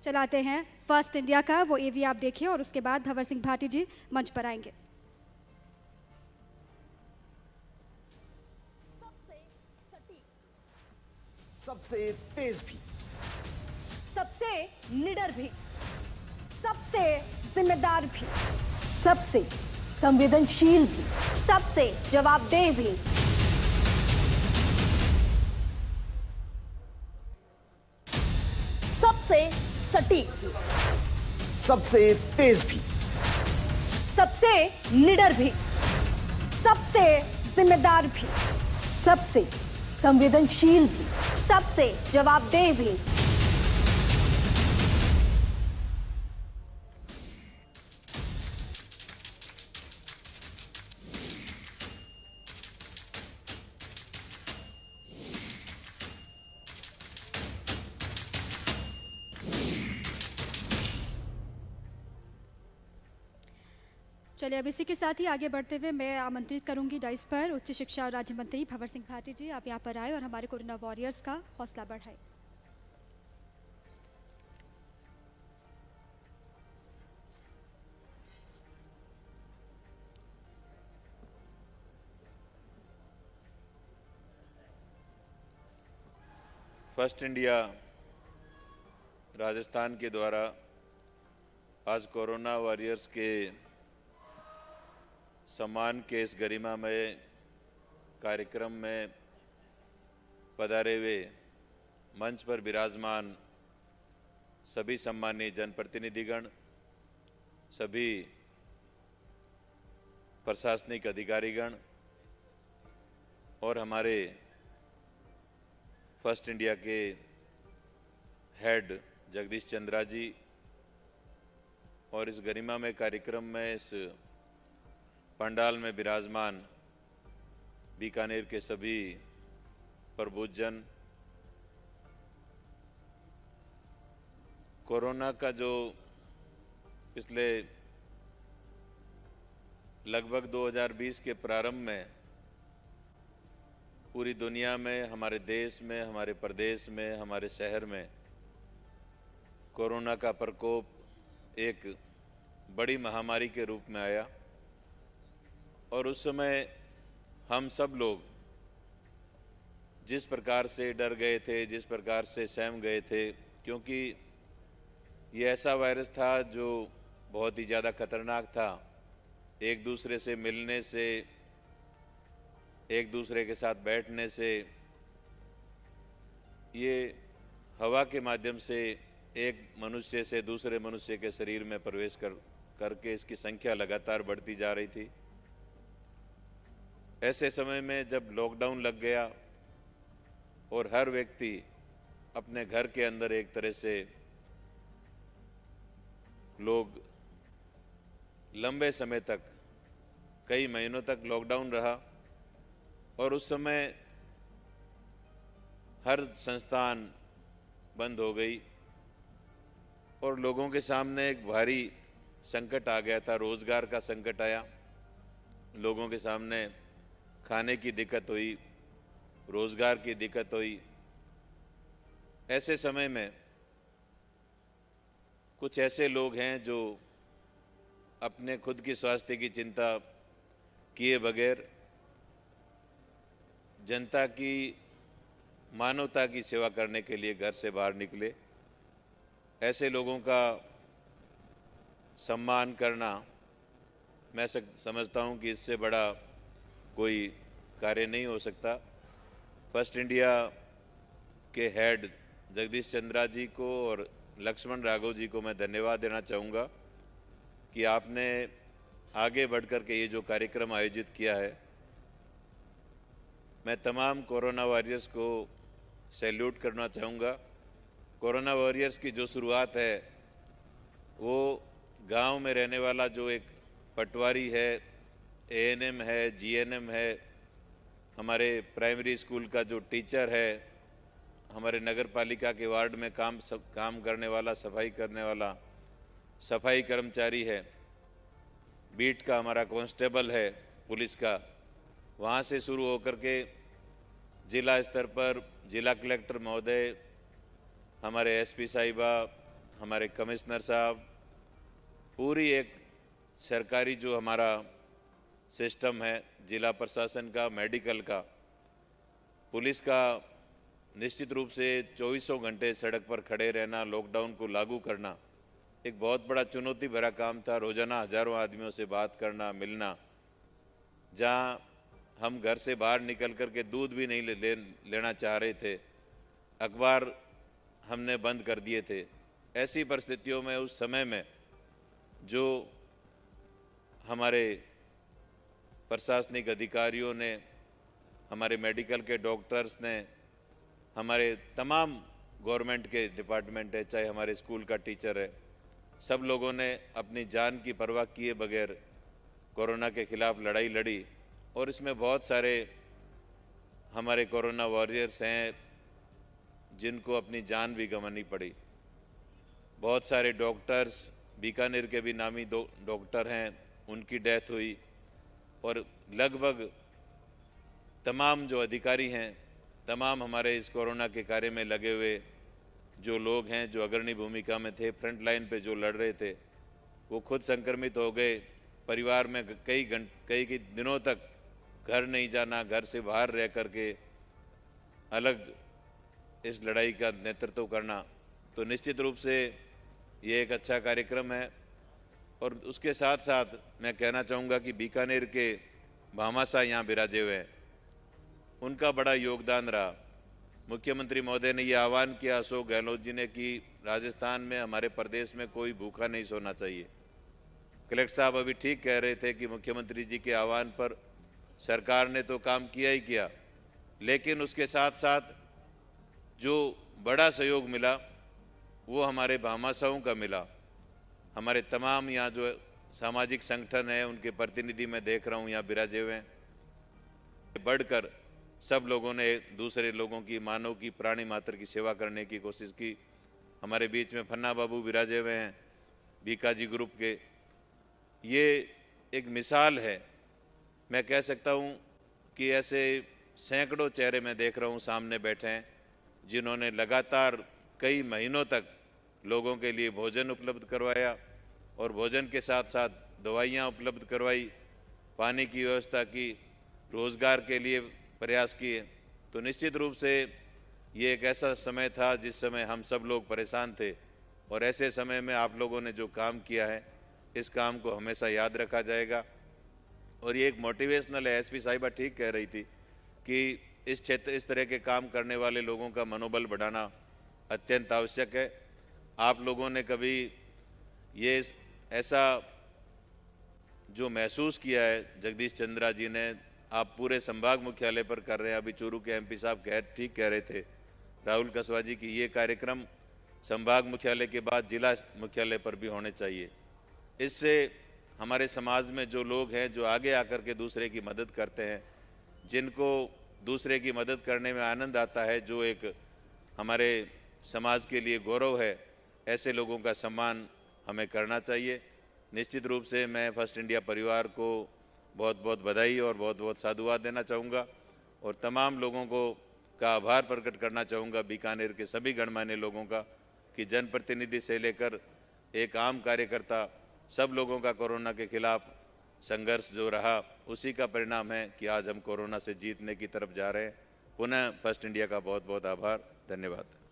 चलाते हैं first India का, वो एवी आप देखिए और उसके बाद भंवर सिंह भाटी जी मंच पर आएंगे। सबसे तेज भी, सबसे निडर भी, सबसे जिम्मेदार भी, सबसे संवेदनशील भी, सबसे जवाबदेह भी, सबसे सटीक भी, सबसे तेज भी, सबसे निडर भी, सबसे जिम्मेदार भी, सबसे संवेदनशील भी, सबसे जवाबदेह भी, चलिए अब इसी के साथ ही आगे बढ़ते हुए मैं आमंत्रित करूंगी डाइस पर उच्च शिक्षा राज्य मंत्री भंवर सिंह भाटी जी, आप यहाँ पर आए और हमारे कोरोना वॉरियर्स का हौसला बढ़ाए। फर्स्ट इंडिया राजस्थान के द्वारा आज कोरोना वॉरियर्स के सम्मान के इस गरिमामय कार्यक्रम में पधारे हुए मंच पर विराजमान सभी सम्मानीय जनप्रतिनिधिगण, सभी प्रशासनिक अधिकारीगण और हमारे फर्स्ट इंडिया के हेड जगदीश चंद्रा जी और इस गरिमामय कार्यक्रम में इस पंडाल में विराजमान बीकानेर के सभी प्रबुद्धजन, कोरोना का जो पिछले लगभग 2020 के प्रारंभ में पूरी दुनिया में, हमारे देश में, हमारे प्रदेश में, हमारे शहर में कोरोना का प्रकोप एक बड़ी महामारी के रूप में आया और उस समय हम सब लोग जिस प्रकार से डर गए थे, जिस प्रकार से सहम गए थे, क्योंकि ये ऐसा वायरस था जो बहुत ही ज़्यादा खतरनाक था। एक दूसरे से मिलने से, एक दूसरे के साथ बैठने से, ये हवा के माध्यम से एक मनुष्य से दूसरे मनुष्य के शरीर में प्रवेश करके इसकी संख्या लगातार बढ़ती जा रही थी। ऐसे समय में जब लॉकडाउन लग गया और हर व्यक्ति अपने घर के अंदर एक तरह से लोग लंबे समय तक, कई महीनों तक लॉकडाउन रहा और उस समय हर संस्थान बंद हो गई और लोगों के सामने एक भारी संकट आ गया था। रोजगार का संकट आया, लोगों के सामने खाने की दिक्कत हुई, रोजगार की दिक्कत हुई। ऐसे समय में कुछ ऐसे लोग हैं जो अपने खुद की स्वास्थ्य की चिंता किए बगैर जनता की, मानवता की सेवा करने के लिए घर से बाहर निकले। ऐसे लोगों का सम्मान करना, मैं समझता हूं कि इससे बड़ा कोई कार्य नहीं हो सकता। फर्स्ट इंडिया के हेड जगदीश चंद्रा जी को और लक्ष्मण राघव जी को मैं धन्यवाद देना चाहूँगा कि आपने आगे बढ़ कर के ये जो कार्यक्रम आयोजित किया है। मैं तमाम कोरोना वॉरियर्स को सैल्यूट करना चाहूँगा। कोरोना वॉरियर्स की जो शुरुआत है वो गांव में रहने वाला जो एक पटवारी है, एएनएम है, जीएनएम है, हमारे प्राइमरी स्कूल का जो टीचर है, हमारे नगर पालिका के वार्ड में काम करने वाला, सफाई करने वाला सफाई कर्मचारी है, बीट का हमारा कांस्टेबल है पुलिस का, वहाँ से शुरू होकर के जिला स्तर पर जिला कलेक्टर महोदय, हमारे एसपी साहिबा, हमारे कमिश्नर साहब, पूरी एक सरकारी जो हमारा सिस्टम है, जिला प्रशासन का, मेडिकल का, पुलिस का, निश्चित रूप से 2400 घंटे सड़क पर खड़े रहना, लॉकडाउन को लागू करना एक बहुत बड़ा चुनौती भरा काम था। रोजाना हजारों आदमियों से बात करना, मिलना, जहां हम घर से बाहर निकल कर के दूध भी नहीं लेना चाह रहे थे, अखबार हमने बंद कर दिए थे। ऐसी परिस्थितियों में उस समय में जो हमारे प्रशासनिक अधिकारियों ने, हमारे मेडिकल के डॉक्टर्स ने, हमारे तमाम गवर्नमेंट के डिपार्टमेंट है, चाहे हमारे स्कूल का टीचर है, सब लोगों ने अपनी जान की परवाह किए बगैर कोरोना के खिलाफ लड़ाई लड़ी। और इसमें बहुत सारे हमारे कोरोना वॉरियर्स हैं जिनको अपनी जान भी गंवानी पड़ी। बहुत सारे डॉक्टर्स, बीकानेर के भी नामी डॉक्टर हैं, उनकी डेथ हुई। और लगभग तमाम जो अधिकारी हैं, तमाम हमारे इस कोरोना के कार्य में लगे हुए जो लोग हैं, जो अग्रणी भूमिका में थे, फ्रंट लाइन पे जो लड़ रहे थे, वो खुद संक्रमित हो गए। परिवार में कई दिनों तक घर नहीं जाना, घर से बाहर रह करके अलग इस लड़ाई का नेतृत्व करना, तो निश्चित रूप से ये एक अच्छा कार्यक्रम है। और उसके साथ साथ मैं कहना चाहूँगा कि बीकानेर के भामाशाह यहाँ बिराजे हुए हैं, उनका बड़ा योगदान रहा। मुख्यमंत्री महोदय ने ये आह्वान किया, अशोक गहलोत जी ने, कि राजस्थान में, हमारे प्रदेश में कोई भूखा नहीं सोना चाहिए। कलेक्टर साहब अभी ठीक कह रहे थे कि मुख्यमंत्री जी के आह्वान पर सरकार ने तो काम किया ही किया, लेकिन उसके साथ साथ जो बड़ा सहयोग मिला वो हमारे भामाशाहों का मिला। हमारे तमाम यहाँ जो सामाजिक संगठन है, उनके प्रतिनिधि मैं देख रहा हूँ यहाँ बिराजे हुए हैं। बढ़कर सब लोगों ने दूसरे लोगों की, मानव की, प्राणी मात्र की सेवा करने की कोशिश की। हमारे बीच में फन्ना बाबू बिराजे हुए हैं बीकाजी ग्रुप के। ये एक मिसाल है। मैं कह सकता हूँ कि ऐसे सैकड़ों चेहरे मैं देख रहा हूँ सामने बैठे हैं, जिन्होंने लगातार कई महीनों तक लोगों के लिए भोजन उपलब्ध करवाया और भोजन के साथ साथ दवाइयाँ उपलब्ध करवाई, पानी की व्यवस्था की, रोज़गार के लिए प्रयास किए। तो निश्चित रूप से ये एक ऐसा समय था जिस समय हम सब लोग परेशान थे, और ऐसे समय में आप लोगों ने जो काम किया है, इस काम को हमेशा याद रखा जाएगा। और ये एक मोटिवेशनल है। एसपी साहिबा ठीक कह रही थी कि इस तरह के काम करने वाले लोगों का मनोबल बढ़ाना अत्यंत आवश्यक है। आप लोगों ने कभी ये ऐसा जो महसूस किया है, जगदीश चंद्रा जी ने, आप पूरे संभाग मुख्यालय पर कर रहे हैं। अभी चूरू के एमपी साहब ठीक कह रहे थे, राहुल कसवा जी, की ये कार्यक्रम संभाग मुख्यालय के बाद जिला मुख्यालय पर भी होने चाहिए। इससे हमारे समाज में जो लोग हैं, जो आगे आकर के दूसरे की मदद करते हैं, जिनको दूसरे की मदद करने में आनंद आता है, जो एक हमारे समाज के लिए गौरव है, ऐसे लोगों का सम्मान हमें करना चाहिए। निश्चित रूप से मैं फर्स्ट इंडिया परिवार को बहुत बहुत बधाई और बहुत बहुत साधुवाद देना चाहूँगा, और तमाम लोगों का आभार प्रकट करना चाहूँगा, बीकानेर के सभी गणमान्य लोगों का, कि जनप्रतिनिधि से लेकर एक आम कार्यकर्ता, सब लोगों का कोरोना के खिलाफ संघर्ष जो रहा, उसी का परिणाम है कि आज हम कोरोना से जीतने की तरफ जा रहे हैं। पुनः फर्स्ट इंडिया का बहुत बहुत आभार, धन्यवाद।